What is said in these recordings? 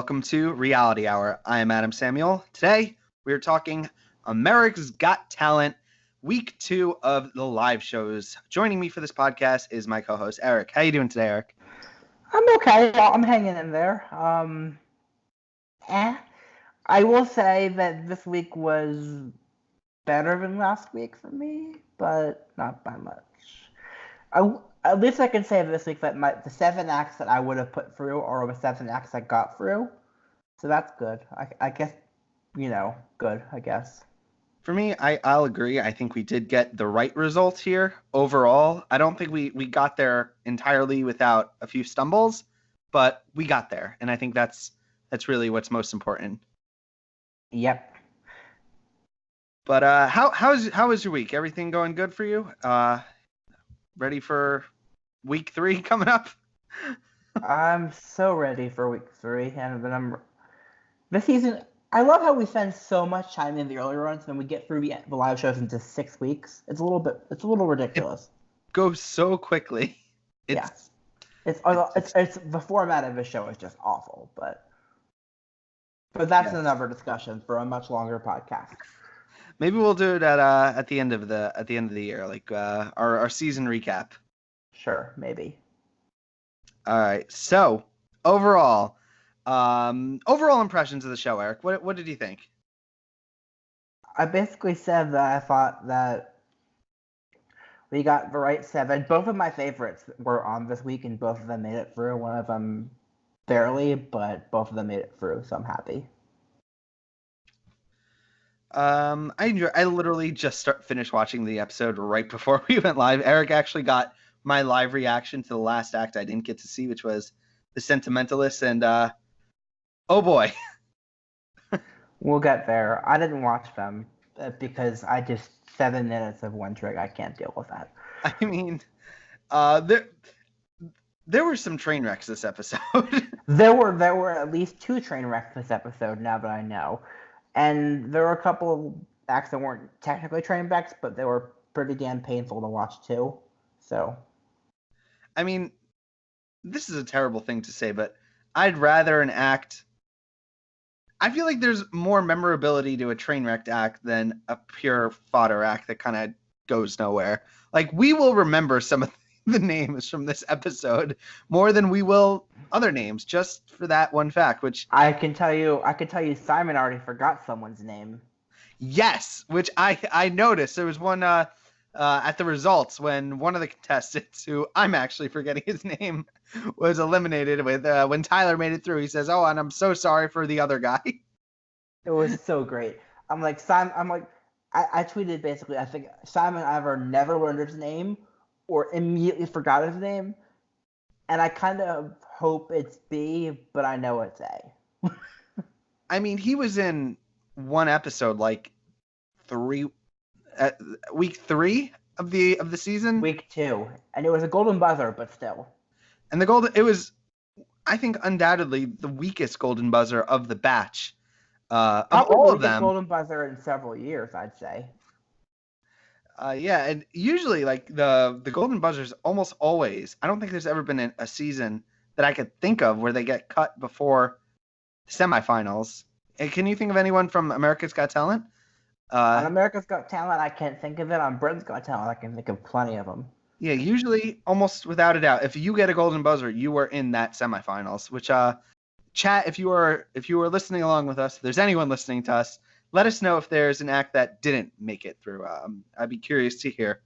welcome to Reality Hour. I am Adam Samuel. Today, we are talking America's Got Talent, week 2 of the live shows. Joining me for this podcast is my co-host, Eric. How you doing today, Eric? I'm okay. I'm hanging in there. I will say that this week was better than last week for me, but not by much. At least I can say this week that the 7 acts that I would have put through are the 7 acts I got through. So that's good. I guess, good, I guess. For me, I'll agree. I think we did get the right result here overall. I don't think we got there entirely without a few stumbles, but we got there, and I think that's really what's most important. Yep. But how was your week? Everything going good for you? Ready for week 3 coming up? I'm so ready for week 3, and then this season. I love how we spend so much time in the early runs, and we get through the live shows into 6 weeks. It's a little ridiculous. It goes so quickly. Yes. It's the format of the show is just awful, but that's another discussion for a much longer podcast. Maybe we'll do it at the end of the year, like our season recap. Sure, maybe. All right. So overall impressions of the show, Eric. What did you think? I basically said that I thought that we got the right 7. Both of my favorites were on this week, and both of them made it through. One of them barely, but both of them made it through, so I'm happy. I literally just finished watching the episode right before we went live. Eric actually got my live reaction to the last act I didn't get to see, which was The Sentimentalist, and oh boy. We'll get there. I didn't watch them because 7 minutes of one trick. I can't deal with that. I mean, there were some train wrecks this episode. There were at least 2 train wrecks this episode, now that I know. And there were a couple of acts that weren't technically train wrecks, but they were pretty damn painful to watch too. So, I mean, this is a terrible thing to say, but I'd rather an act. I feel like there's more memorability to a train wrecked act than a pure fodder act that kind of goes nowhere. Like, we will remember some of the names from this episode more than we will other names, just for that one fact, which I can tell you Simon already forgot someone's name. Yes, which I noticed. There was one at the results when one of the contestants, who I'm actually forgetting his name, was eliminated with when Tyler made it through. He says, "Oh, and I'm so sorry for the other guy." It was so great. I tweeted basically, I think Simon either never learned his name or immediately forgot his name, and I kind of hope it's B, but I know it's A. I mean, he was in one episode, like week 3 of the season. Week 2, and it was a golden buzzer, but still. And it was, I think, undoubtedly the weakest golden buzzer of the batch. Of all of them, golden buzzer in several years, I'd say. Yeah, and usually, like, the golden buzzers almost always, I don't think there's ever been a season that I could think of where they get cut before the semifinals. Can you think of anyone from America's Got Talent? On America's Got Talent, I can't think of it. On Britain's Got Talent, I can think of plenty of them. Yeah, usually, almost without a doubt, if you get a golden buzzer, you are in that semifinals. Which, chat, if you are listening along with us, if there's anyone listening to us, let us know if there's an act that didn't make it through. I'd be curious to hear.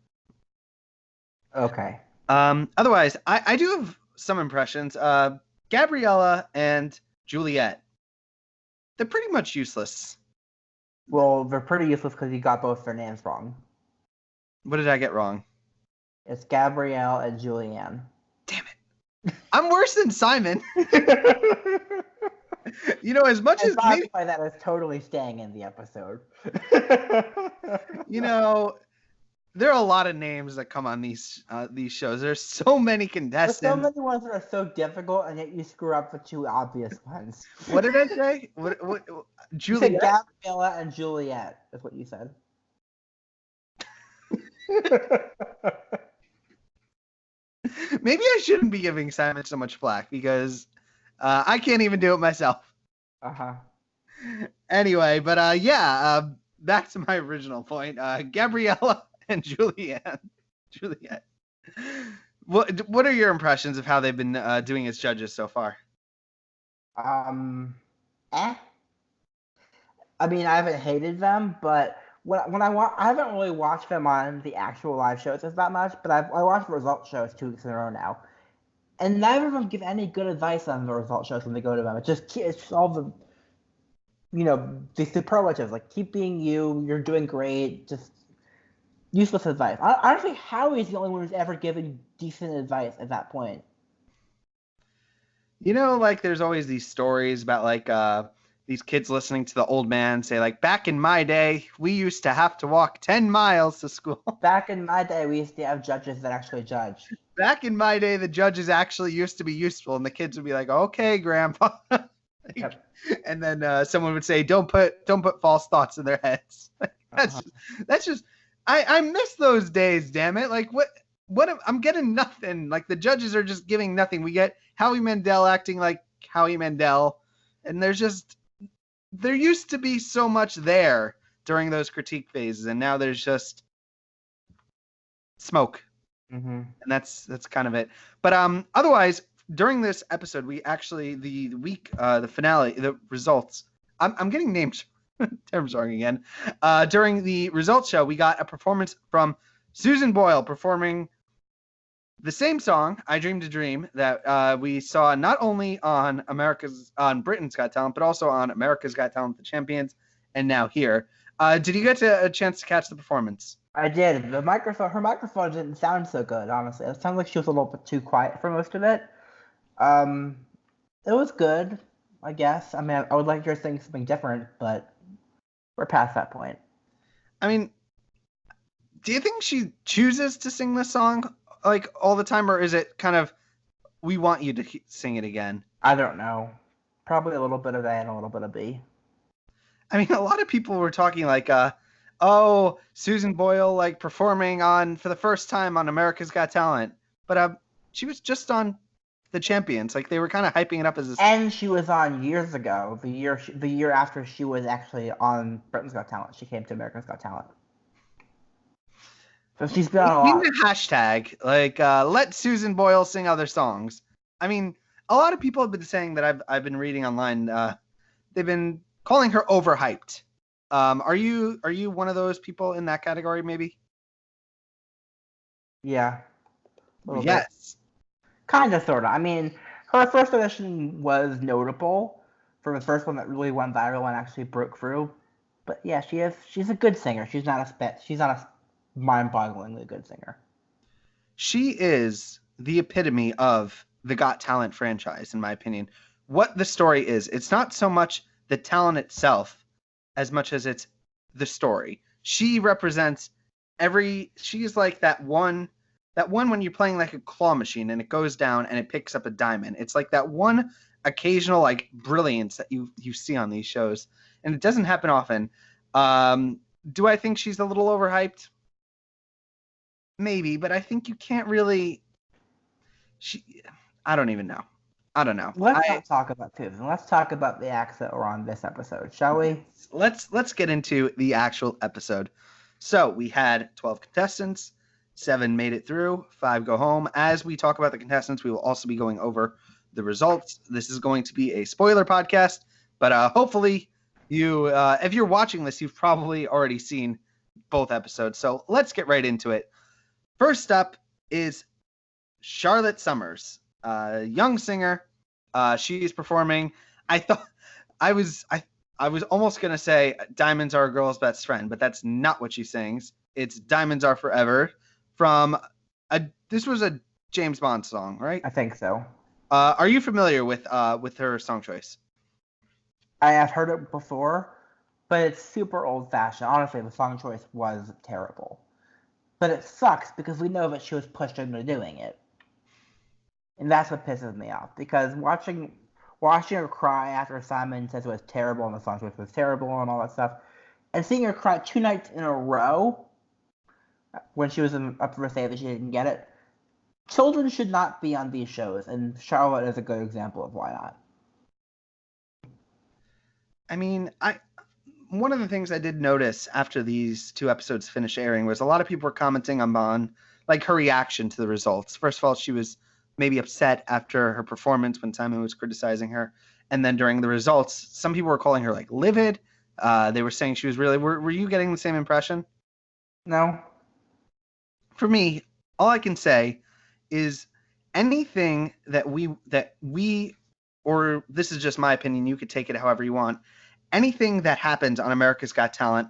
Okay. Otherwise, I do have some impressions. Gabriella and Juliet, they're pretty much useless. Well, they're pretty useless because you got both their names wrong. What did I get wrong? It's Gabrielle and Julianne. Damn it. I'm worse than Simon. As much as maybe that is totally staying in the episode. There are a lot of names that come on these shows. There's so many contestants. There's so many ones that are so difficult, and yet you screw up the 2 obvious ones. What did I say? What Juliet? You said Gabriella and Juliet. That's what you said. Maybe I shouldn't be giving Simon so much flack because I can't even do it myself. Uh-huh. Anyway, but back to my original point. Gabriella and Juliet. What are your impressions of how they've been doing as judges so far? Um, eh. I mean, I haven't hated them, but I haven't really watched them on the actual live shows as that much, but I watched result shows 2 weeks in a row now, and neither of them give any good advice on the result shows when they go to them. It's just all the superlatives, like keep being you, you're doing great, just useless advice. Honestly, Howie's the only one who's ever given decent advice at that point. Like there's always these stories about like these kids listening to the old man say like, back in my day, we used to have to walk 10 miles to school. Back in my day, we used to have judges that actually judge. Back in my day, the judges actually used to be useful, and the kids would be like, okay, grandpa. Yep. And then someone would say, don't put false thoughts in their heads. That's just I miss those days, damn it. Like I'm getting nothing. Like the judges are just giving nothing. We get Howie Mandel acting like Howie Mandel, and there used to be so much there during those critique phases, and now there's just smoke. Mm-hmm. And that's kind of it. But otherwise, during this episode, we actually the finale, the results. I'm getting names terms wrong again. During the results show, we got a performance from Susan Boyle performing the same song, "I Dreamed a Dream," that we saw not only on Britain's Got Talent, but also on America's Got Talent, The Champions, and now here. Did you get a chance to catch the performance? I did. Her microphone didn't sound so good, honestly. It sounded like she was a little bit too quiet for most of it. It was good, I guess. I mean, I would like to sing something different, but we're past that point. I mean, do you think she chooses to sing this song like all the time, or is it kind of we want you to sing it again? I don't know. Probably a little bit of A and a little bit of B. I mean, a lot of people were talking like, oh, Susan Boyle like performing for the first time on America's Got Talent, but she was just on The Champions. Like they were kind of hyping it up as. And she was on years ago, the year after she was actually on Britain's Got Talent. She came to America's Got Talent. So she's been on a lot. We need a hashtag like let Susan Boyle sing other songs. I mean, a lot of people have been saying that I've been reading online. They've been calling her overhyped. Are you one of those people in that category? Maybe. Yeah. Yes. Kind of, sort of. I mean, her first audition was notable for the first one that really went viral and actually broke through. But yeah, she's a good singer. She's not a mind-bogglingly good singer. She is the epitome of the Got Talent franchise, in my opinion. What the story is, it's not so much the talent itself as much as it's the story. She represents she's like that one when you're playing like a claw machine and it goes down and it picks up a diamond. It's like that one occasional like brilliance that you see on these shows, and it doesn't happen often. Do I think she's a little overhyped? Maybe, but I think you can't really. I don't even know. I don't know. Let's not talk about Susan. Let's talk about the acts that were on this episode, shall we? Let's get into the actual episode. So we had 12 contestants. 7 made it through. 5 go home. As we talk about the contestants, we will also be going over the results. This is going to be a spoiler podcast, but hopefully if you're watching this, you've probably already seen both episodes. So let's get right into it. First up is Charlotte Summers, young singer. She's performing. I was almost gonna say "Diamonds Are a Girl's Best Friend," but that's not what she sings. It's "Diamonds Are Forever" from this was a James Bond song, right? I think so. Are you familiar with her song choice? I have heard it before, but it's super old-fashioned. Honestly, the song choice was terrible. But it sucks because we know that she was pushed into doing it. And that's what pisses me off. Because watching her cry after Simon says it was terrible and the song choice was terrible and all that stuff, and seeing her cry 2 nights in a row when she was up for a say that she didn't get it. Children should not be on these shows, and Charlotte is a good example of why not. I mean, one of the things I did notice after these 2 episodes finished airing was a lot of people were commenting on like her reaction to the results. First of all, she was maybe upset after her performance when Simon was criticizing her, and then during the results, some people were calling her like livid. They were saying she was really. Were you getting the same impression? No. For me, all I can say is anything that we or this is just my opinion, you could take it however you want. Anything that happens on America's Got Talent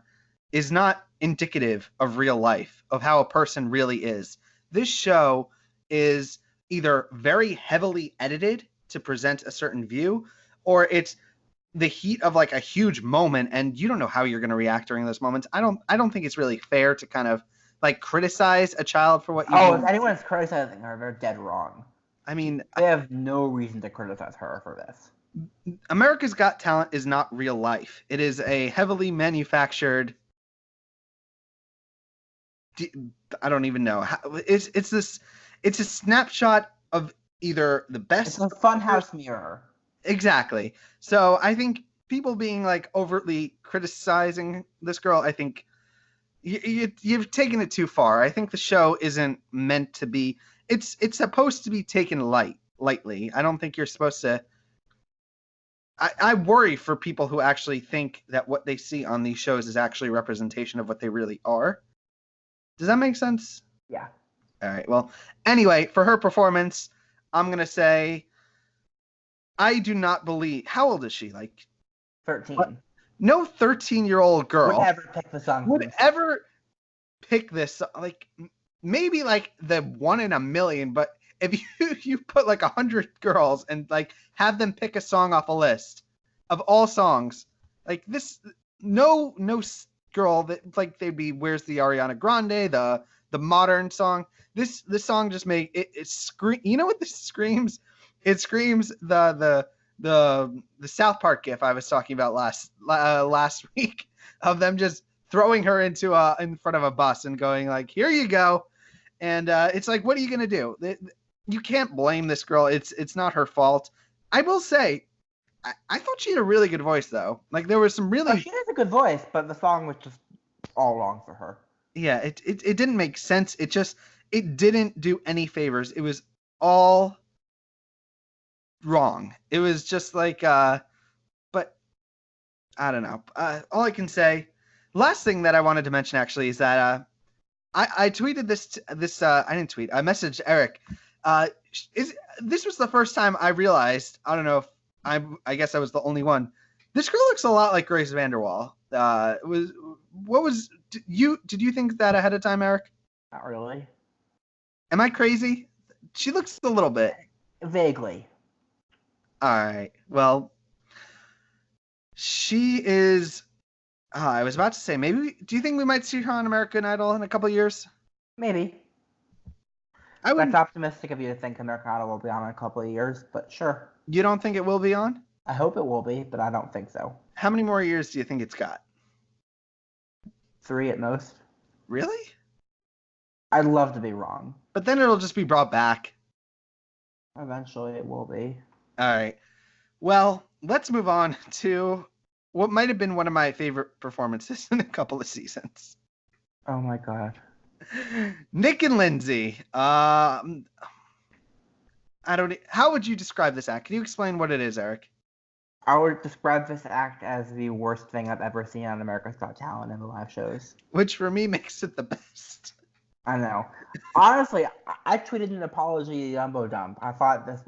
is not indicative of real life, of how a person really is. This show is either very heavily edited to present a certain view, or it's the heat of like a huge moment and you don't know how you're going to react during those moments. I don't think it's really fair to kind of like criticize a child for what you do. If anyone's criticizing her, they're dead wrong. I mean, They have no reason to criticize her for this. America's Got Talent is not real life. It is a heavily manufactured. I don't even know. It's a snapshot of either the best. It's a funhouse mirror. Exactly. So I think people being like overtly criticizing this girl, I think you've taken it too far. I think the show isn't meant to be. It's supposed to be taken lightly. I don't think you're supposed to. I worry for people who actually think that what they see on these shows is actually a representation of what they really are. Does that make sense? Yeah. All right. Well, anyway, for her performance, I'm going to say I do not believe. How old is she? Like 13. What? No 13-year-old girl would ever pick the song. Would ever pick this. Like maybe like the 1 in a million, but if you put like 100 girls and like have them pick a song off a list of all songs, like this, no girl that like they'd be Where's the Ariana Grande, the modern song. This song just make it scream. You know what this screams? It screams the South Park gif I was talking about last week of them just throwing her in front of a bus and going like, here you go. And it's like, what are you gonna do? You can't blame this girl. It's not her fault. I will say, I thought she had a really good voice though. Like there was some really. She has a good voice, but the song was just all wrong for her. Yeah, it didn't make sense. It didn't do any favors. It was all wrong. It was just like, but I don't know. All I can say. Last thing that I wanted to mention actually is that I tweeted this. I didn't tweet. I messaged Eric. This was the first time I realized. I don't know if I guess I was the only one. This girl looks a lot like Grace Vanderwaal. Did you think that ahead of time, Eric? Not really. Am I crazy? She looks a little bit. Vaguely. All right. Well, she is. I was about to say, maybe. Do you think we might see her on American Idol in a couple of years? Maybe. That's optimistic of you to think American Idol will be on in a couple of years, but sure. You don't think it will be on? I hope it will be, but I don't think so. How many more years do you think it's got? 3 at most. Really? I'd love to be wrong. But then it'll just be brought back. Eventually it will be. All right. Well, let's move on to what might have been one of my favorite performances in a couple of seasons. Oh my god. Nick and Lindsay. How would you describe this act? Can you explain what it is, Eric? I would describe this act as the worst thing I've ever seen on America's Got Talent in the live shows. Which for me makes it the best. I know. Honestly, I tweeted an apology to Jumbo Dump. I thought this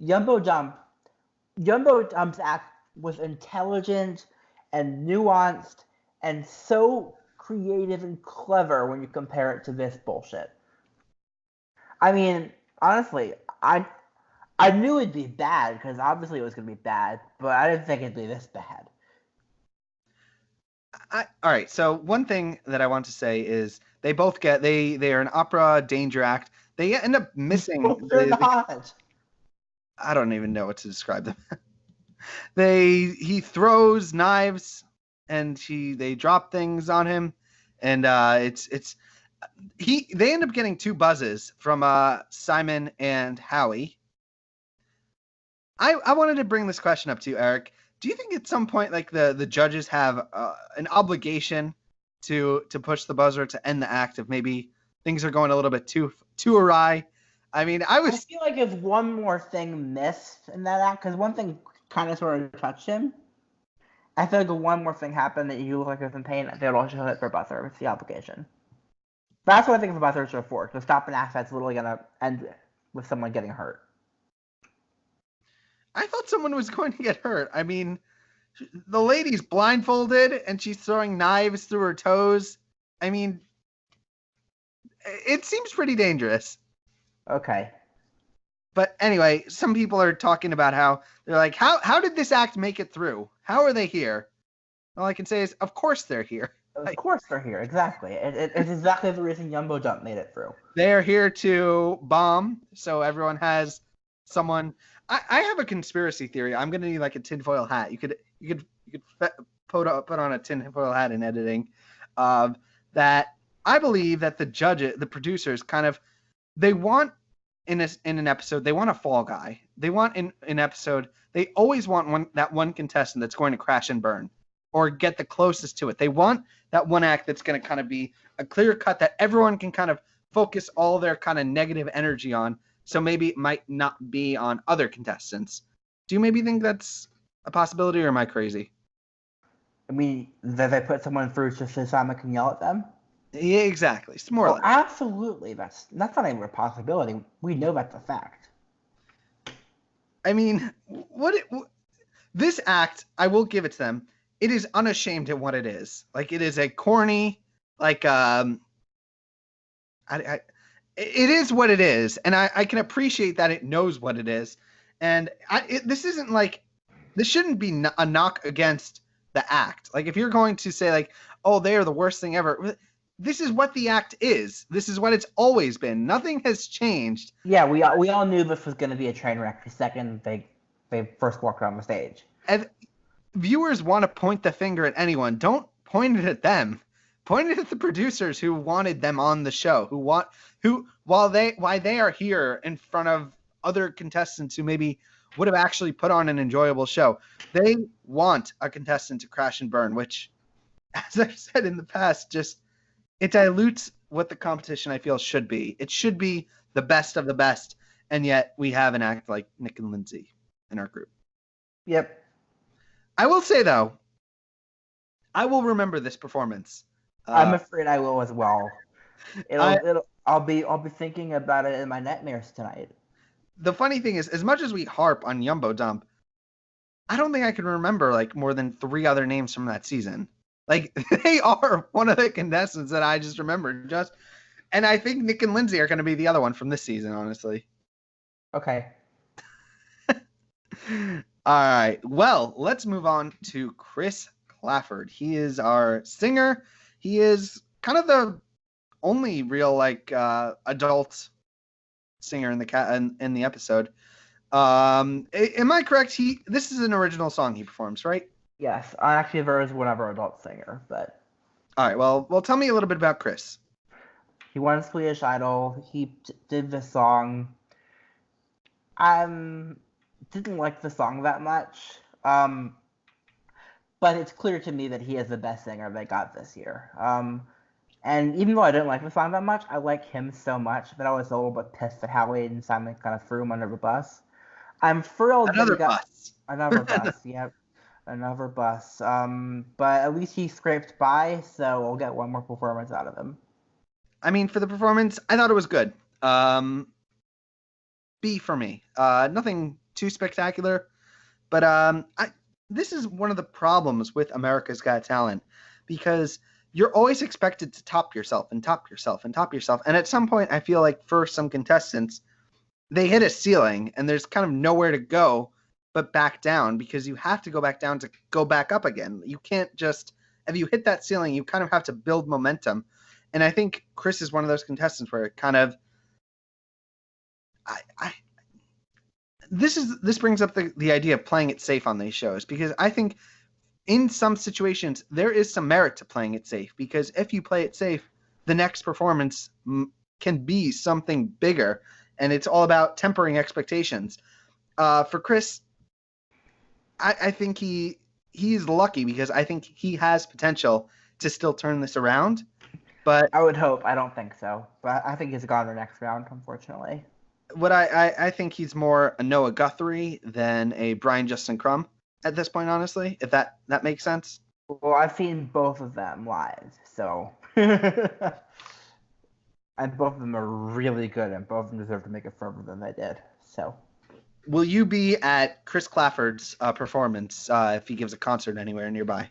Jumbo Dump's act was intelligent and nuanced and so creative and clever when you compare it to this bullshit. I mean, honestly, I knew it'd be bad because obviously it was going to be bad, but I didn't think it'd be this bad. All right, so one thing that I want to say is they both get they are an opera danger act. They end up missing. They're not. I don't even know what to describe them. He throws knives and they drop things on him, and they end up getting 2 buzzes from Simon and Howie. I wanted to bring this question up to you, Eric. do you think at some point like the judges have an obligation to push the buzzer to end the act if maybe things are going a little bit too awry? I mean, I feel like if one more thing missed in that act, because one thing kind of sort of touched him, I feel like if one more thing happened that you look like he was in pain, they'd also hit for a buzzer. It's the obligation. That's what I think the buzzers are for, to stop an act that's literally going to end with someone getting hurt. I thought someone was going to get hurt. I mean, the lady's blindfolded and she's throwing knives through her toes. I mean, it seems pretty dangerous. Okay. But anyway, some people are talking about how they're like, how did this act make it through? How are they here? All I can say is, of course they're here. Of course they're here. Exactly. It's exactly the reason Jumbo Jump made it through. They are here to bomb, so everyone has someone. I have a conspiracy theory. I'm gonna need like a tinfoil hat. You could put on a tinfoil hat in editing. That I believe that the producers kind of, they want in an episode, they want a fall guy. They want in an episode, they always want that one contestant that's going to crash and burn or get the closest to it. They want that one act that's going to kind of be a clear cut that everyone can kind of focus all their kind of negative energy on. So maybe it might not be on other contestants. Do you maybe think that's a possibility, or am I crazy? I mean, that they put someone through just so Simon can yell at them? Yeah, exactly. It's more like absolutely. That's not even a possibility. We know that's a fact. I mean, this act, I will give it to them. It is unashamed at what it is. Like, it is a corny, like, it is what it is, and I can appreciate that it knows what it is. And this isn't like, this shouldn't be a knock against the act. Like, if you're going to say like, oh, they are the worst thing ever, this is what the act is. This is what it's always been. Nothing has changed. Yeah, we all knew this was going to be a train wreck the second they first walked on the stage. And viewers want to point the finger at anyone. Don't point it at them. Point it at the producers who wanted them on the show, why they are here in front of other contestants who maybe would have actually put on an enjoyable show. They want a contestant to crash and burn, which, as I've said in the past, it dilutes what the competition, I feel, should be. It should be the best of the best, and yet we have an act like Nick and Lindsay in our group. Yep. I will say, though, I will remember this performance. I'm afraid I will as well. I'll be thinking about it in my nightmares tonight. The funny thing is, as much as we harp on Jumbo Dump, I don't think I can remember like more than 3 other names from that season. Like, they are one of the contestants that I just remembered. And I think Nick and Lindsay are going to be the other one from this season, honestly. Okay. All right. Well, let's move on to Chris Clafford. He is our singer. He is kind of the only real like adult singer in the episode. Am I correct? This is an original song he performs, right? Yes, actually there is one other adult singer, but all right. Well, tell me a little bit about Chris. He won Swedish Idol. He did the song. Didn't like the song that much. But it's clear to me that he is the best singer they got this year. And even though I didn't like the song that much, I like him so much that I was a little bit pissed that Howie and Simon kind of threw him under the bus. I'm thrilled Another bus. Another bus, yep. Another bus. But at least he scraped by, so we'll get one more performance out of him. I mean, for the performance, I thought it was good. B for me. Nothing too spectacular, but this is one of the problems with America's Got Talent, because you're always expected to top yourself and top yourself and top yourself. And at some point, I feel like for some contestants, they hit a ceiling and there's kind of nowhere to go but back down, because you have to go back down to go back up again. You can't just, if you hit that ceiling, you kind of have to build momentum. And I think Chris is one of those contestants where it kind of, this brings up the idea of playing it safe on these shows, because I think in some situations there is some merit to playing it safe, because if you play it safe, the next performance can be something bigger, and it's all about tempering expectations. For Chris, I think he's lucky because I think he has potential to still turn this around. But I would hope. I don't think so, but I think he's gone the next round, unfortunately. what I think he's more a Noah Guthrie than a Brian Justin Crumb at this point, honestly, if that makes sense. Well, I've seen both of them live, so and both of them are really good, and both of them deserve to make it further than they did. So, Will you be at Chris Clafford's performance if he gives a concert anywhere nearby?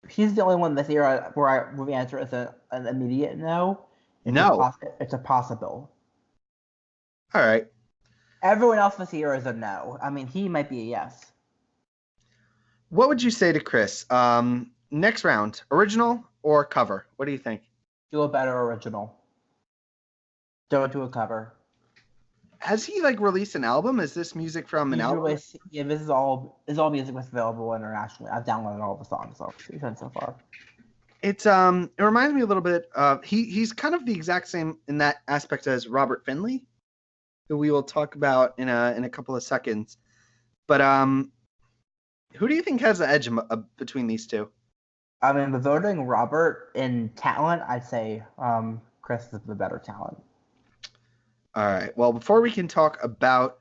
he's the only one this year where the answer is an immediate no. No. It's a possible. All right. Everyone else this year is a no. I mean, he might be a yes. What would you say to Chris? Next round, original or cover? What do you think? Do a better original. Don't do a cover. Has he released an album? Is this music from an album? Yeah, this is all music that's available internationally. I've downloaded all the songs so far. It reminds me a little bit of he's kind of the exact same in that aspect as Robert Finley, who we will talk about in a couple of seconds. But who do you think has the edge between these two? I mean, the voting Robert in talent, I'd say Chris is the better talent. All right. Well, before we can talk about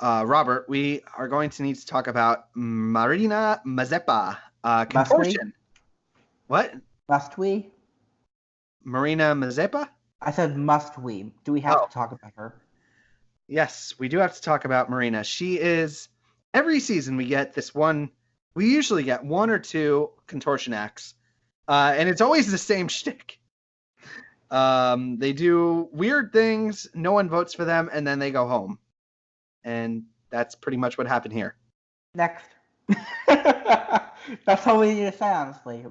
Robert, we are going to need to talk about Marina Mazeppa. Contortion. What? Must we? Marina Mazeppa? I said must we. Do we have to talk about her? Yes, we do have to talk about Marina. She is, every season we usually get one or two contortion acts. And it's always the same shtick. They do weird things, no one votes for them, and then they go home. And that's pretty much what happened here. Next. That's all we need to say, honestly.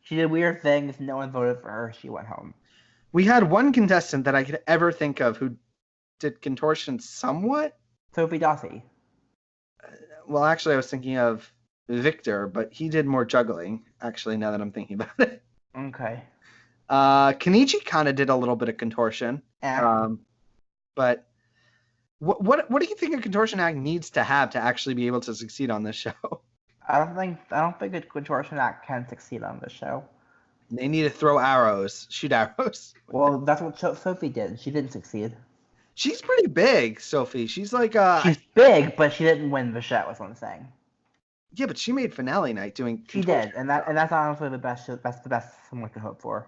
She did weird things, no one voted for her, she went home. We had one contestant that I could ever think of who did contortion somewhat. Sophie Dossie. Well, actually, I was thinking of Victor, but he did more juggling, actually, now that I'm thinking about it. Okay. Kenichi kind of did a little bit of contortion. Yeah. But what do you think a contortion act needs to have to actually be able to succeed on this show? I don't think a contortion act can succeed on this show. They need to throw arrows, shoot arrows. Well, that's what Sophie did. She didn't succeed. She's pretty big, Sophie. She's like she's big, but she didn't win the show. Is what I'm saying. Yeah, but she made finale night doing. She did, and that's honestly the best. That's the best someone could hope for.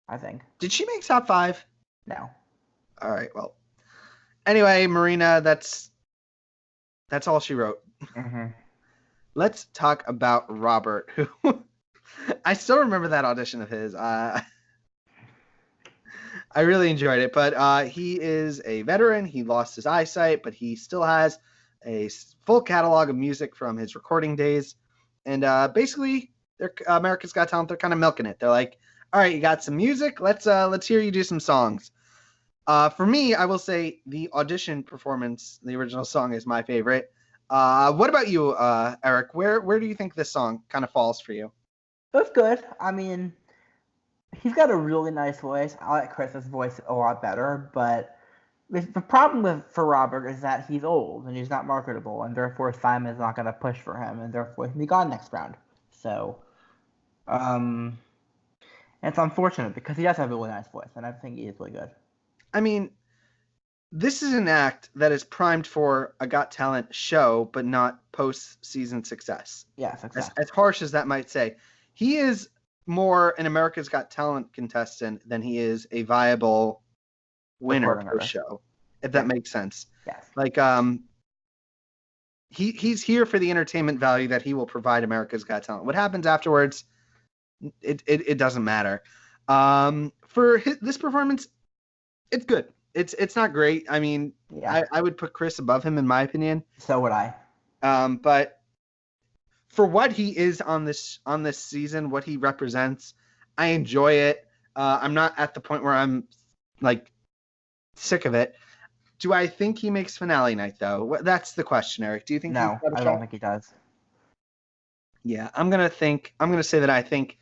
I think. Did she make top 5? No. All right. Well. Anyway, Marina, that's all she wrote. Mm-hmm. Let's talk about Robert, who I still remember that audition of his. I really enjoyed it, but he is a veteran. He lost his eyesight, but he still has a full catalog of music from his recording days. And basically, they're America's Got Talent. They're kind of milking it. They're like, all right, you got some music. Let's hear you do some songs. For me, I will say the audition performance, the original song, is my favorite. What about you, Eric? Where do you think this song kind of falls for you? It was good. I mean, he's got a really nice voice. I like Chris's voice a lot better, but the problem for Robert is that he's old and he's not marketable, and therefore Simon's not going to push for him, and therefore he'll be gone next round. So, it's unfortunate because he does have a really nice voice, and I think he is really good. I mean, this is an act that is primed for a Got Talent show, but not post-season success. Yes, exactly. As harsh as that might say. He is more an America's Got Talent contestant than he is a viable winner for the show, if that makes sense. Yes. Like, he's here for the entertainment value that he will provide America's Got Talent. What happens afterwards, it doesn't matter. For this performance, it's good. It's not great. I mean, yeah. I would put Chris above him in my opinion. So would I. But for what he is on this season, what he represents, I enjoy it. I'm not at the point where I'm like sick of it. Do I think he makes finale night though? That's the question, Eric. Do you think? No, I don't think he does. Yeah, I'm gonna say that I think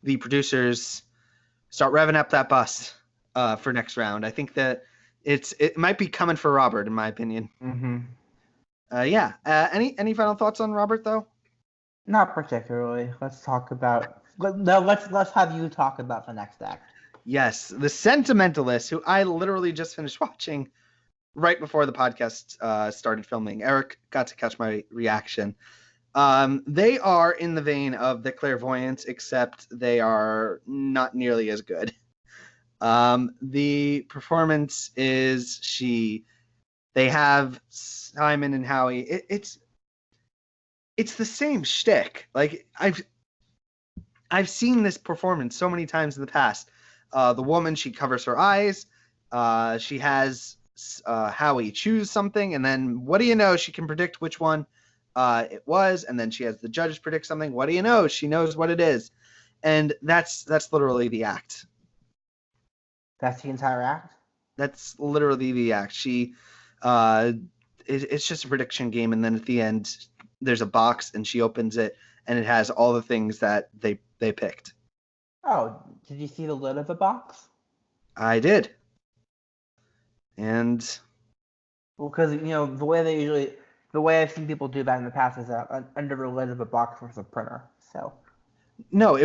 the producers start revving up that bus for next round. I think that it might be coming for Robert, in my opinion. Mm-hmm. Yeah. Any final thoughts on Robert though? Not particularly. Let's talk about. No, let's have you talk about the next act. Yes, The Sentimentalist, who I literally just finished watching right before the podcast started filming. Eric got to catch my reaction. They are in the vein of The Clairvoyants, except they are not nearly as good. The performance is they have Simon and Howie. It's the same shtick. Like I've seen this performance so many times in the past. The woman, she covers her eyes. She has Howie choose something, and then what do you know? She can predict which one it was, and then she has the judges predict something. What do you know? She knows what it is, and that's literally the act. That's the entire act? That's literally the act. It's just a prediction game, and then at the end, there's a box, and she opens it, and it has all the things that they picked. Oh, did you see the lid of the box? I did. And well, because the way I've seen people do that in the past is under the lid of a box with a printer. So. No,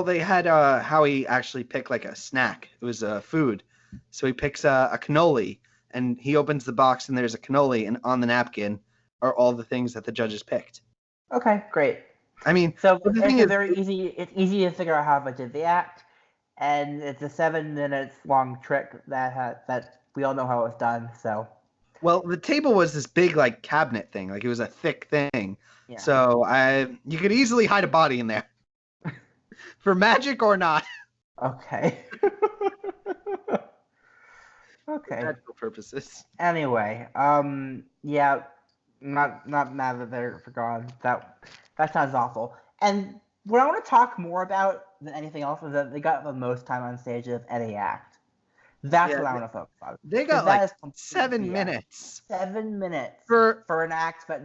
they had Howie actually pick like a snack. It was a food. So he picks a cannoli, and he opens the box, and there's a cannoli, and on the napkin are all the things that the judges picked. Okay, great. I mean, so it's easy to figure out how I did the act, and it's a 7 minutes long trick that we all know how it's done. So. Well, the table was this big like cabinet thing, like it was a thick thing. Yeah. So you could easily hide a body in there, for magic or not. Okay. Okay. Magical purposes. Anyway, yeah, not mad that they're gone. That sounds awful. And what I want to talk more about than anything else is that they got the most time on stage of any act. That's what I want to focus on. They got like 7 minutes. 7 minutes for an act, but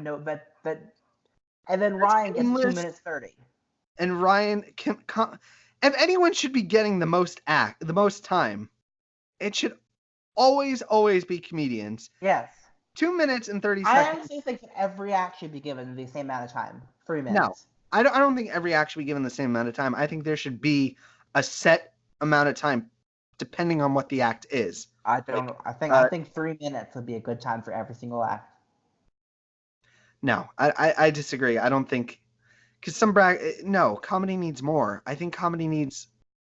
and then Ryan gets 2 minutes 30. And Ryan if anyone should be getting the most time, it should always be comedians. Yes. 2 minutes and 30 seconds. I actually think that every act should be given the same amount of time. 3 minutes. No, I don't think every act should be given the same amount of time. I think there should be a set amount of time depending on what the act is. I think 3 minutes would be a good time for every single act. No, I disagree. I don't think because comedy needs more. I think comedy needs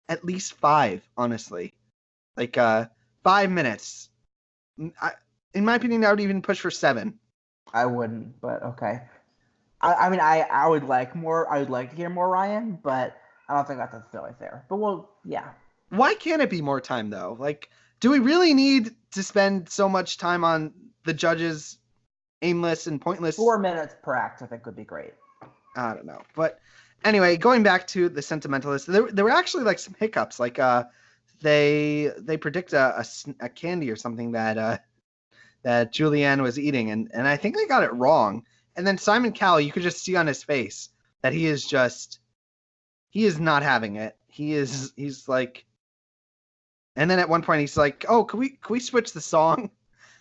at least 5, honestly. Like 5 minutes. In my opinion, I would even push for 7. I wouldn't, but okay. I would like more. I would like to hear more Ryan, but I don't think that's necessarily fair. But yeah. Why can't it be more time though? Like, do we really need to spend so much time on the judges' aimless and pointless? 4 minutes per act, I think, would be great. I don't know, but anyway, going back to The Sentimentalist, there were actually like some hiccups. Like, they predict a candy or something that Julianne was eating, and I think they got it wrong. And then Simon Cowell, you could just see on his face that he is not having it. He's like, and then at one point he's like, "Oh, can we switch the song?"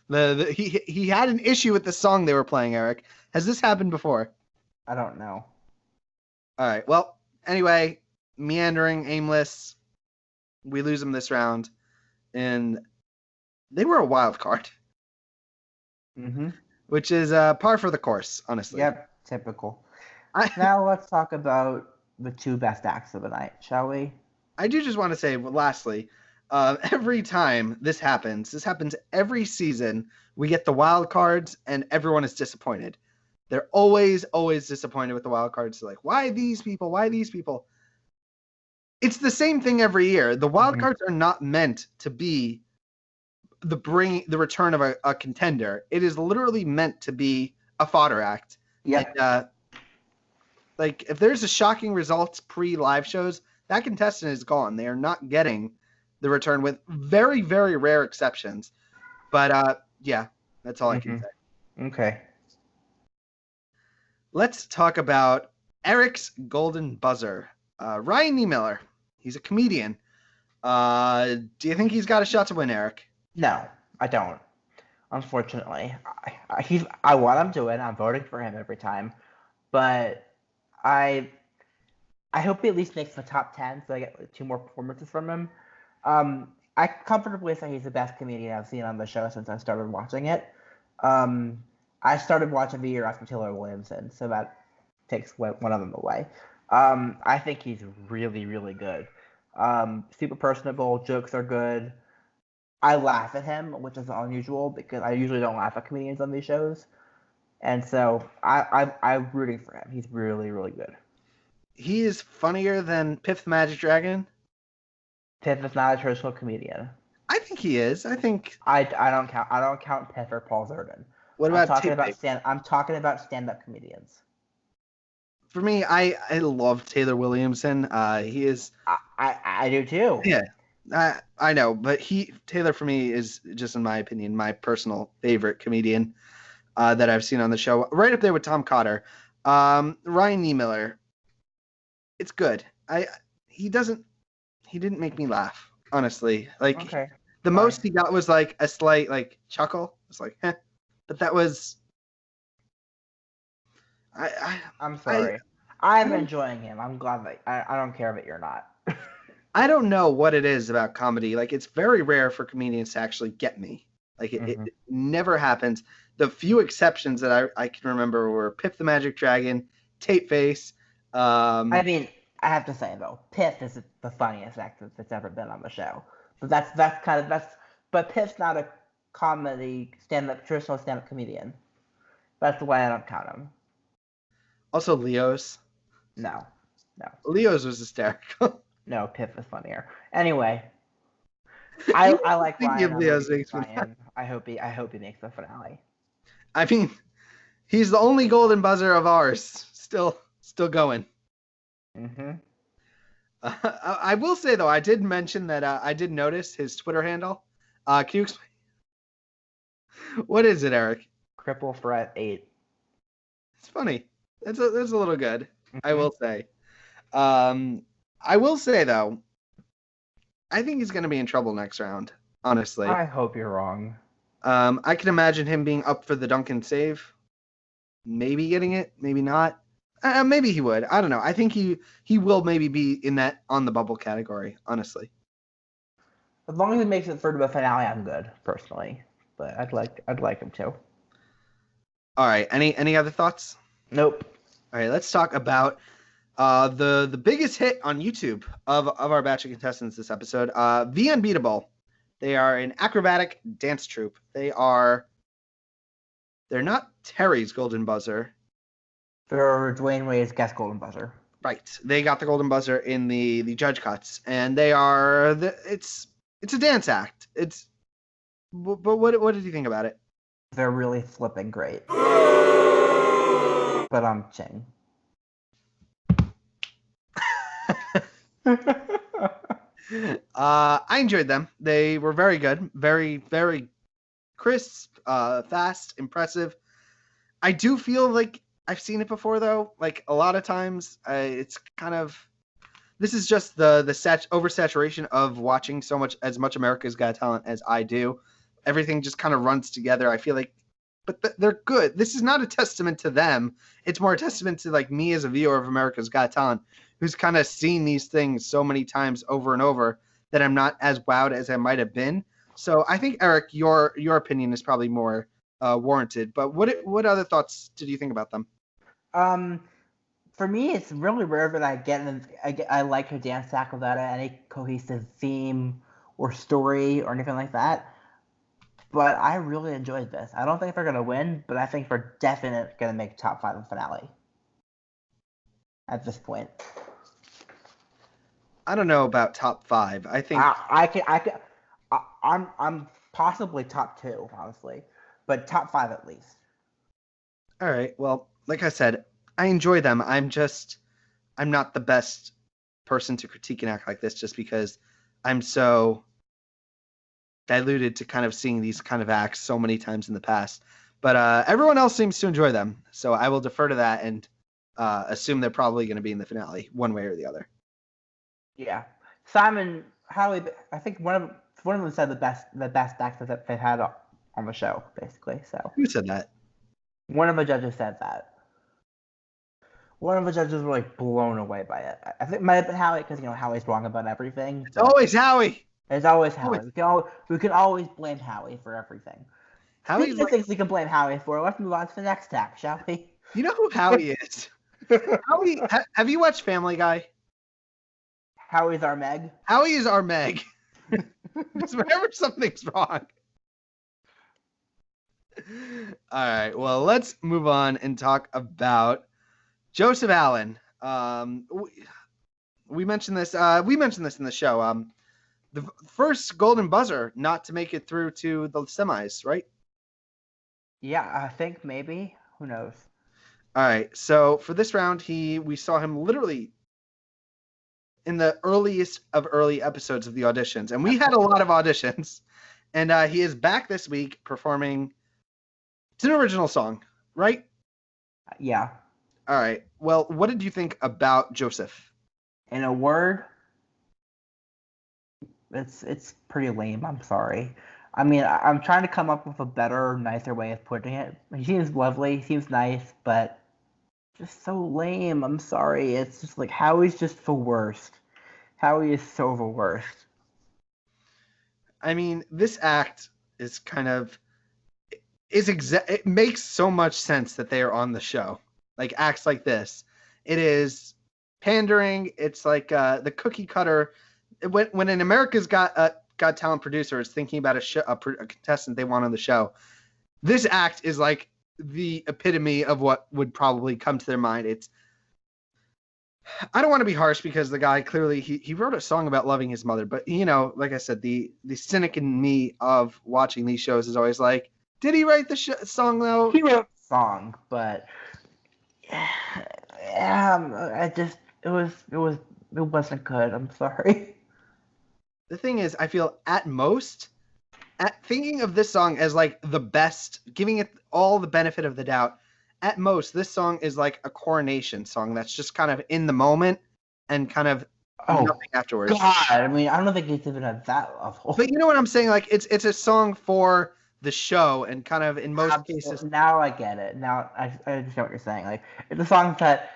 He had an issue with the song they were playing. Eric, has this happened before? I don't know. All right. Well, anyway, meandering, aimless. We lose them this round, and they were a wild card. Mm-hmm. Which is par for the course, honestly. Yep, typical. Now let's talk about the 2 best acts of the night, shall we? I do just want to say, lastly, every time this happens every season, we get the wild cards, and everyone is disappointed. They're always disappointed with the wild cards. They're like, why these people? Why these people? It's the same thing every year. The wild cards are not meant to be the return of a contender. It is literally meant to be a fodder act. Yeah. Like if there's a shocking results pre-live shows, that contestant is gone. They are not getting the return, with very, very rare exceptions. But yeah, that's all I can say. Okay. Let's talk about Eric's golden buzzer. Ryan Niemiller. He's a comedian. Do you think he's got a shot to win, Eric? No, I don't. unfortunately. I want him to win. I'm voting for him every time, but I hope he at least makes the top 10, so I get like, 2 more performances from him. I comfortably say he's the best comedian I've seen on the show since I started watching it. I started watching the year after Taylor Williamson, so that takes one of them away. I think he's really, really good. Super personable, jokes are good. I laugh at him, which is unusual because I usually don't laugh at comedians on these shows. And so I'm rooting for him. He's really, really good. He is funnier than Piff the Magic Dragon. Piff is not a traditional comedian. I think he is. I think. I don't count Piff or Paul Zerden. What about I'm talking about stand-up comedians. For me, I love Taylor Williamson. He is. I do too. Yeah, I know, but Taylor for me is just, in my opinion, my personal favorite comedian that I've seen on the show, right up there with Tom Cotter. Ryan Niemiller. It's good. He didn't make me laugh, honestly. Like okay. The most he got was like a slight like chuckle. It's like, but that was. I'm sorry. I'm enjoying him. I'm glad that I don't care that you're not. I don't know what it is about comedy. Like, it's very rare for comedians to actually get me. Like, it never happens. The few exceptions that I can remember were Piff the Magic Dragon, Tape Face. I mean, I have to say though, Piff is the funniest actor that's ever been on the show. But but Piff's not a traditional stand-up comedian. That's the way I don't count him. Also, Leo's. No. Leo's was hysterical. No, Piff is funnier. Anyway, I like Ryan. Ryan. I hope he makes the finale. I mean, he's the only golden buzzer of ours still going. I will say though, I did mention that I did notice his Twitter handle. Can you explain? What is it, Eric? Cripple Fret 8. It's funny. That's a little good. I will say. I will say though, I think he's going to be in trouble next round. Honestly, I hope you're wrong. I can imagine him being up for the Duncan save, maybe getting it, maybe not. Maybe he would. I don't know. I think he will maybe be in that on the bubble category. Honestly, as long as he makes it through to the finale, I'm good personally. But I'd like him to. All right. Any other thoughts? Nope. All right. Let's talk about the biggest hit on YouTube of our batch of contestants this episode. V.Unbeatable. They are an acrobatic dance troupe. They're not Terry's golden buzzer. They're Dwayne Wade's guest golden buzzer. Right. They got the golden buzzer in the judge cuts, and they are it's a dance act. But what did you think about it? They're really flipping great. But I'm Ching. I enjoyed them. They were very good, very, very crisp, fast, impressive. I do feel like I've seen it before, though. Like, a lot of times, it's kind of... This is just the oversaturation of watching as much America's Got Talent as I do. Everything just kind of runs together. I feel like... But they're good. This is not a testament to them. It's more a testament to, like, me as a viewer of America's Got Talent, who's kind of seen these things so many times over and over that I'm not as wowed as I might have been. So I think, Eric, your opinion is probably more warranted. But what other thoughts did you think about them? For me, it's really rare that I like a dance act without any cohesive theme or story or anything like that. But I really enjoyed this. I don't think they're going to win, but I think they're definitely going to make top 5 in the finale at this point. I don't know about top 5. I think I'm possibly top 2, honestly, but top 5 at least. All right. Well, like I said, I enjoy them. I'm not the best person to critique an act like this just because I'm so diluted to kind of seeing these kind of acts so many times in the past. But everyone else seems to enjoy them, so I will defer to that and assume they're probably going to be in the finale one way or the other. Yeah, Simon, Howie. I think one of them said the best acts that they've had on the show, basically. So Who said that? one of the judges said that. One of the judges were like blown away by it. I think it might have been Howie because Howie's wrong about everything. It's always Howie. It's always Always. Howie. We can always blame Howie for everything. Howie's Speaking of things we can blame Howie for, let's move on to the next act, shall we? You know who Howie is? Howie. Have you watched Family Guy? Howie's our Meg. Howie is our Meg. Just whenever something's wrong. All right. Well, let's move on and talk about Joseph Allen. We mentioned this. We mentioned this in the show. The first golden buzzer not to make it through to the semis, right? Yeah, I think maybe. Who knows? All right. So for this round, we saw him literally in the earliest of early episodes of the auditions, and we had a lot of auditions. And he is back this week performing. It's an original song, right? Yeah. All right. Well, what did you think about Joseph? In a word, it's pretty lame. I'm sorry. I mean, I'm trying to come up with a better, nicer way of putting it. He seems lovely, he seems nice, but just so lame. I'm sorry. It's just like Howie's just the worst. Howie is so the worst. I mean, this act is kind of it makes so much sense that they are on the show. Like acts like this, it is pandering. It's like the cookie cutter. When an America's Got Talent producer is thinking about a contestant they want on the show, this act is like the epitome of what would probably come to their mind. I don't want to be harsh because the guy clearly he wrote a song about loving his mother, but like I said, the cynic in me of watching these shows is always like, did he write the song though? He wrote the song, but it wasn't good. I'm sorry. The thing is, I feel at thinking of this song as like the best, giving it all the benefit of the doubt, at most, this song is like a coronation song that's just kind of in the moment and kind of nothing afterwards. God, I mean, I don't think it's even at that level. But you know what I'm saying? Like, it's a song for the show, and kind of in most cases. Now I get it. Now I understand what you're saying. Like, it's a song that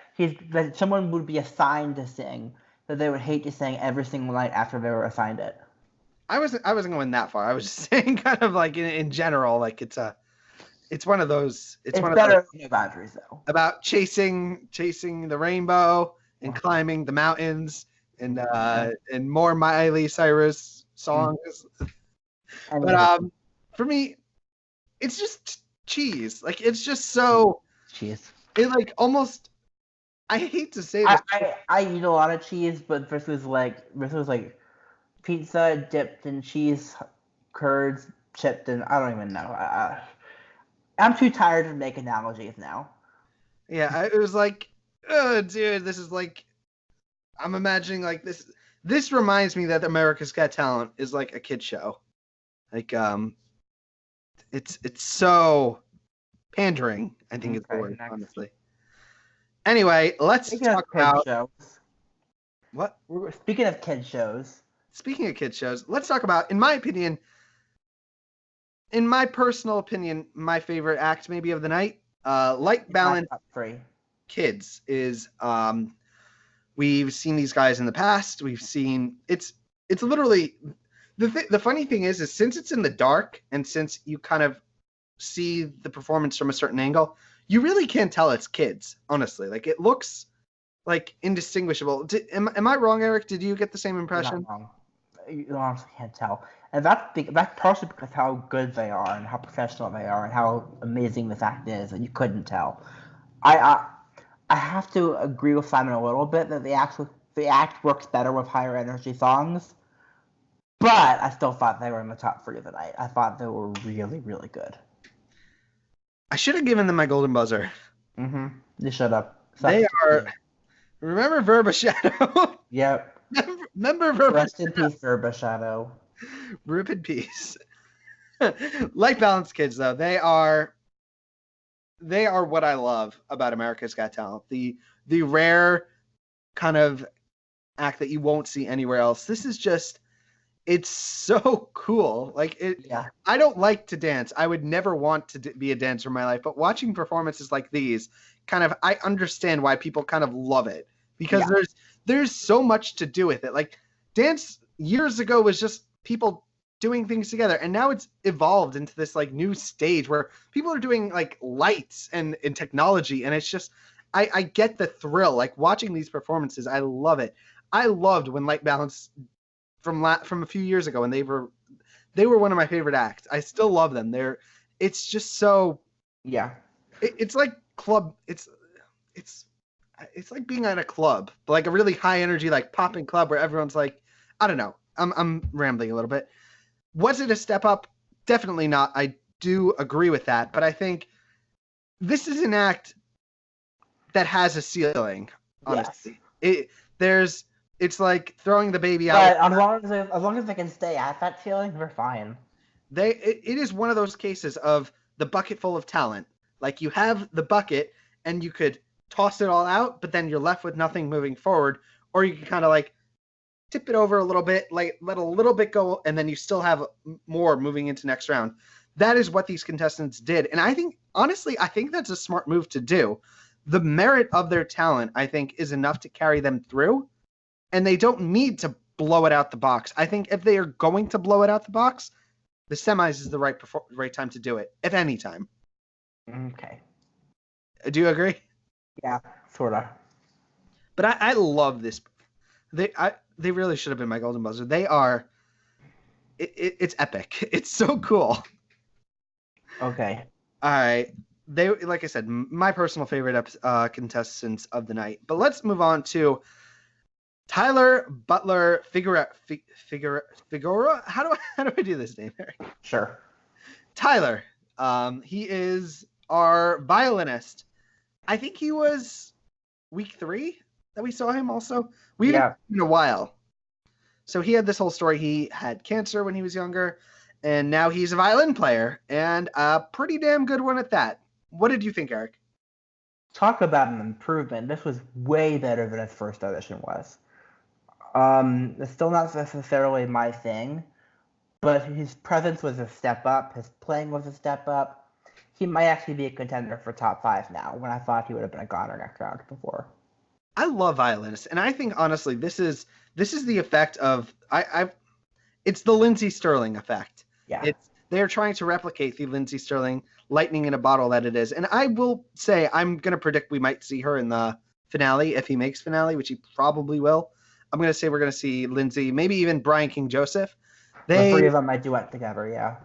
someone would be assigned to sing, that they would hate to sing every single night after they were assigned it. I wasn't going that far. I was just saying, kind of like in general, like it's one of those. It's one better of those, than New Boundaries, though. About chasing the rainbow and climbing the mountains and more Miley Cyrus songs. But for me, it's just cheese. Like, it's just so cheese. It like almost. I hate to say this. I eat a lot of cheese, but this was like pizza dipped in cheese curds, chipped in. I don't even know. I'm too tired to make analogies now. Yeah, it was like, oh, dude, this is like, I'm imagining like this. This reminds me that America's Got Talent is like a kid show. Like, it's so pandering, I think is the word, honestly. Anyway, let's talk about shows. What? Speaking of kid shows. Speaking of kid shows, let's talk about, in my personal opinion, my favorite act maybe of the night. Light Balance Kids is we've seen these guys in the past. We've seen it's literally the funny thing is since it's in the dark and since you kind of see the performance from a certain angle, you really can't tell it's kids, honestly. Like, it looks like indistinguishable. Am I wrong, Eric? Did you get the same impression? Not wrong. You honestly can't tell. And that's partially because how good they are and how professional they are and how amazing this act is, and you couldn't tell. I have to agree with Simon a little bit that the act works better with higher energy songs, but I still thought they were in the top 3 of the night. I thought they were really, really good. I should have given them my golden buzzer. Mm-hmm. You should have. They are. Remember Verba Shadow? Yep. Remember Verba Rest in peace, Verba Shadow. Rip in peace. Light Balance Kids, though, they are what I love about America's Got Talent. The rare kind of act that you won't see anywhere else. This is just, it's so cool. Like Yeah. I don't like to dance. I would never want to be a dancer in my life, but watching performances like these, I understand why people kind of love it because Yeah. there's so much to do with it. Like dance years ago was just people doing things together, and now it's evolved into this like new stage where people are doing like lights and technology, and it's just I get the thrill. Like watching these performances, I love it. I loved when Light Balance from a few years ago, and they were one of my favorite acts. I still love them. It's just so Yeah. it's like club. It's like being at a club, like a really high energy, like popping club where everyone's like, I don't know. I'm rambling a little bit. Was it a step up? Definitely not. I do agree with that, but I think this is an act that has a ceiling. Honestly, it's like throwing the baby out. But as long as they can stay at that ceiling, we're fine. It is one of those cases of the bucket full of talent. Like you have the bucket and you could toss it all out, but then you're left with nothing moving forward, or you can kind of like tip it over a little bit, like let a little bit go, and then you still have more moving into next round. That is what these contestants did, and I think honestly, I think that's a smart move to do. The merit of their talent, I think, is enough to carry them through, and they don't need to blow it out the box. I think if they are going to blow it out the box, the semis is the right time to do it, at any time. Okay. Do you agree? Yeah, sort of. But I love this. They really should have been my golden buzzer. They are. It's epic. It's so cool. Okay. All right. They, like I said, my personal favorite contestants of the night. But let's move on to Tyler Butler Figura. How do I do this name, Eric? Sure. Tyler. He is our violinist. I think he was week 3 that we saw him. Also, we haven't seen him in a while. So he had this whole story. He had cancer when he was younger, and now he's a violin player, and a pretty damn good one at that. What did you think, Eric? Talk about an improvement. This was way better than his first audition was. It's still not necessarily my thing, but his presence was a step up. His playing was a step up. He might actually be a contender for top 5 now, when I thought he would have been a goner next round before. I love violinists, and I think honestly, this is the effect of it's the Lindsey Stirling effect. Yeah. They're trying to replicate the Lindsey Stirling lightning in a bottle that it is. And I will say, I'm going to predict we might see her in the finale if he makes finale, which he probably will. I'm going to say we're going to see Lindsey, maybe even Brian King Joseph. The 3 of them might duet together, yeah.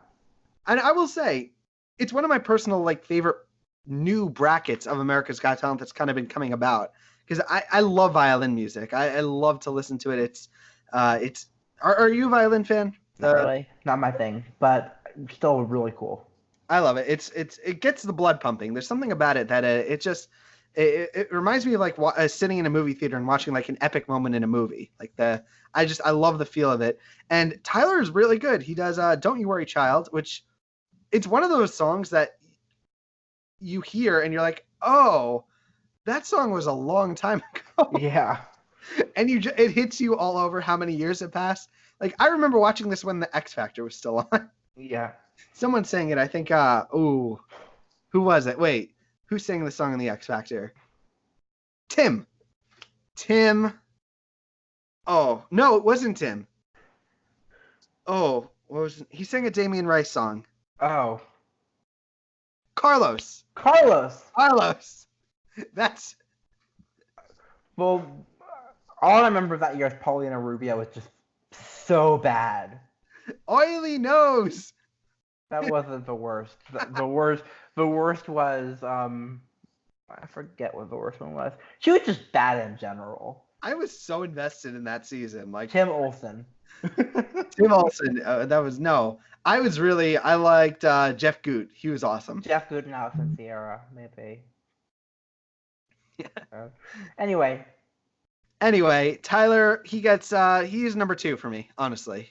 And I will say, it's one of my personal favorite new brackets of America's Got Talent that's kind of been coming about. Because I love violin music. I love to listen to it. Are you a violin fan? Not really. Not my thing, but still really cool. I love it. It gets the blood pumping. There's something about it that it reminds me of sitting in a movie theater and watching an epic moment in a movie. I love the feel of it. And Tyler is really good. He does Don't You Worry Child, which it's one of those songs that you hear and you're like, oh, that song was a long time ago. Yeah. And it hits you all over how many years have passed. I remember watching this when the X Factor was still on. Yeah. Someone sang it. I think, who was it? Wait, who sang the song in the X Factor? Tim. Oh, no, it wasn't Tim. Oh, he sang a Damien Rice song. Oh. Carlos. That's. Well, all I remember that year is Paulina Rubio was just so bad. Oily nose. That wasn't the worst. The worst was I forget what the worst one was. She was just bad in general. I was so invested in that season. Tim Olsen. Tim Olsen. That was no. I liked Jeff Goot. He was awesome. Jeff Goot and Allison Sierra, maybe. Yeah. Anyway, Tyler, he's number 2 for me, honestly.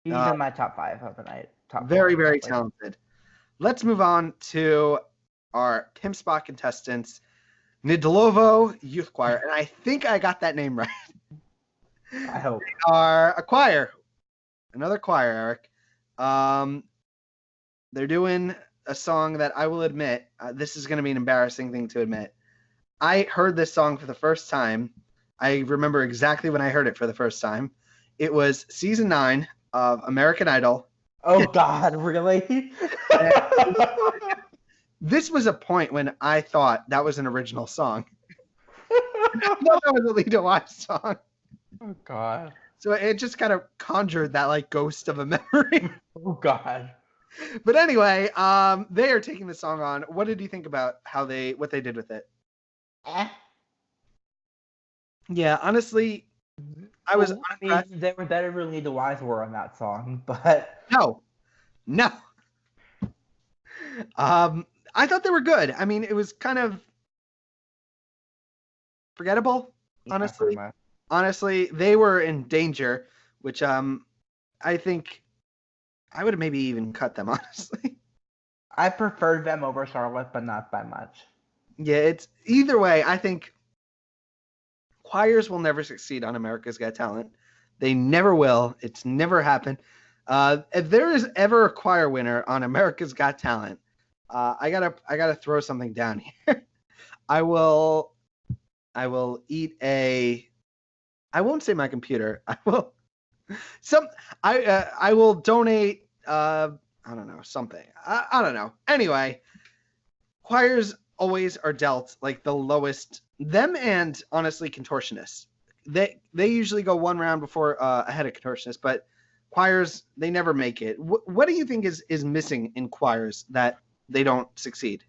He's in my top 5 of the night. Very, very talented. Let's move on to our Pimp Spot contestants, Nidlovo Youth Choir, and I think I got that name right. I hope. They are a choir. Another choir, Eric. They're doing a song that I will admit, this is going to be an embarrassing thing to admit. I heard this song for the first time. I remember exactly when I heard it for the first time. It was season 9 of American Idol. Oh God, really? This was a point when I thought that was an original song. I thought that was a Lita Wise song. Oh God. So it just kind of conjured that like ghost of a memory. Oh God. But anyway, they are taking the song on. What did you think about what they did with it? Yeah, honestly, I was unimpressed. They were better than the Wise were on that song, but No. I thought they were good. I mean, it was kind of forgettable, honestly. Yeah, Honestly, they were in danger, which I think I would have maybe even cut them, honestly. I preferred them over Charlotte, but not by much. Yeah, it's either way, I think choirs will never succeed on America's Got Talent. They never will. It's never happened. If there is ever a choir winner on America's Got Talent, I gotta throw something down here. I will eat a. I won't say my computer. I will. I will donate. I don't know, something. I don't know. Anyway, choirs always are dealt like the lowest. Them and honestly contortionists. They usually go one round before ahead of contortionists, but choirs they never make it. What do you think is missing in choirs that they don't succeed?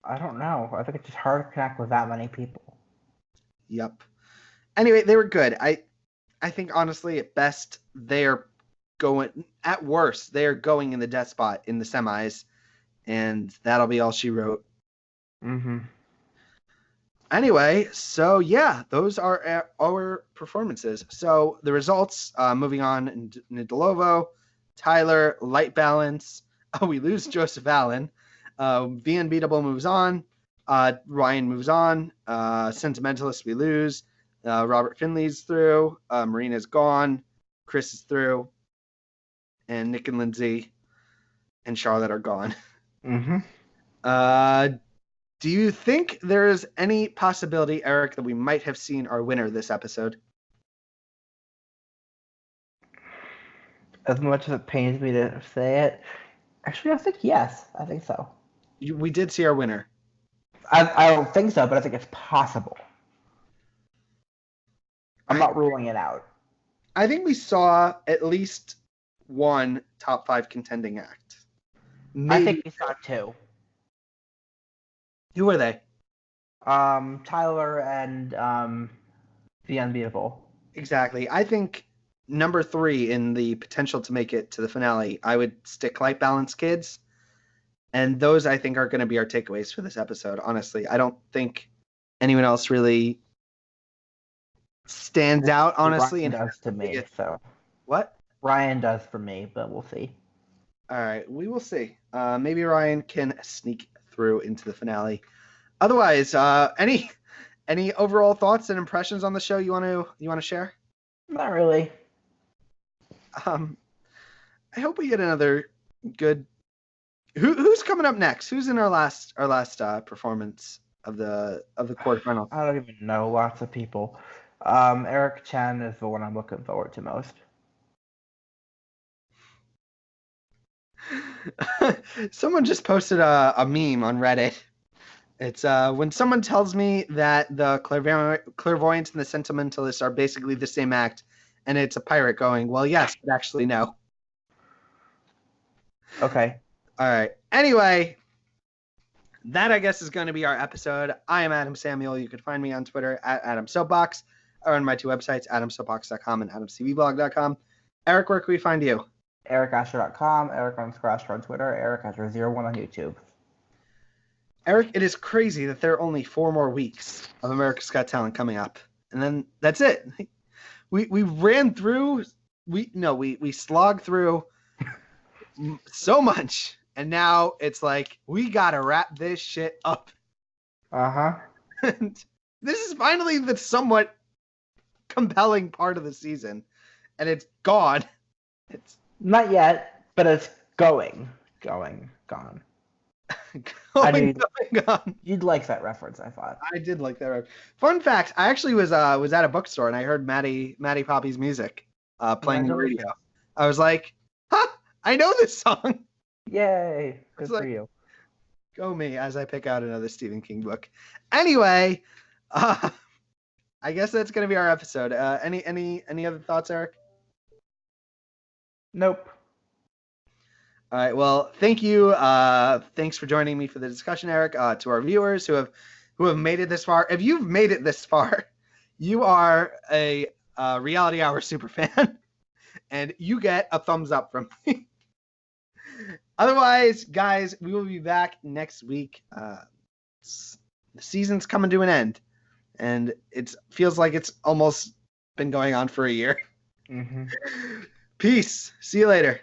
I don't know. I think it's just hard to connect with that many people. Yep. Anyway, they were good. I think honestly, at best, they're going. At worst, they're going in the death spot in the semis, and that'll be all she wrote. Mm-hmm. Anyway, so yeah, those are our performances. So the results, moving on, Nidelovo, Tyler, Light Balance. Oh, we lose Joseph Allen. V.Unbeatable moves on. Ryan moves on. Sentimentalist, we lose. Robert Finley's through. Marina's gone. Chris is through. And Nick and Lindsay and Charlotte are gone. Mm-hmm. Do you think there is any possibility, Eric, that we might have seen our winner this episode? As much as it pains me to say it, actually, I think yes. I think so. We did see our winner. I don't think so, but I think it's possible. I'm not ruling it out. I think we saw at least one top 5 contending act. Maybe. I think we saw 2. Who were they? Tyler and V.Unbeatable. Exactly. I think number 3 in the potential to make it to the finale, I would stick Light Balance Kids. And those, I think, are going to be our takeaways for this episode. Honestly, I don't think anyone else really stands out, honestly. Ryan does to me, so. What? Ryan does for me, but we'll see. All right, we will see. Maybe Ryan can sneak through into the finale. Otherwise, any overall thoughts and impressions on the show you want to share? Not really. I hope we get another good. Who's coming up next? Who's in our last performance of the quarterfinals? I don't even know. Lots of people. Eric Chen is the one I'm looking forward to most. Someone just posted a meme on Reddit. It's when someone tells me that the clairvoyant and the sentimentalist are basically the same act, and it's a pirate going, well, yes, but actually no. Okay. All right. Anyway, that I guess is going to be our episode. I am Adam Samuel. You can find me on Twitter at AdamSoapbox, or on my 2 websites, AdamSoapbox.com and AdamCVblog.com. Eric, where can we find you? EricAscher.com, Eric_Ascher on Twitter, EricAscher01 on YouTube. Eric, it is crazy that there are only 4 more weeks of America's Got Talent coming up, and then that's it. We ran through. We slogged through so much, and now it's like we gotta wrap this shit up. And this is finally the somewhat compelling part of the season, and it's gone. It's Not yet, but it's gone. going, I knew going on. you'd like that reference, I thought. I did like that. Fun fact: I actually was at a bookstore and I heard Maddie Poppy's music playing the radio. I was like, "Huh! I know this song." Yay! Good It's for like, you. go me as I pick out another Stephen King book. Anyway, I guess that's gonna be our episode. Any other thoughts, Eric? Nope. All right. Well, thank you. Thanks for joining me for the discussion, Eric. To our viewers who have made it this far, if you've made it this far, you are a Reality Hour super fan, and you get a thumbs up from me. Otherwise, guys, we will be back next week. The season's coming to an end, and it feels like it's almost been going on for a year. Mm-hmm. Peace. See you later.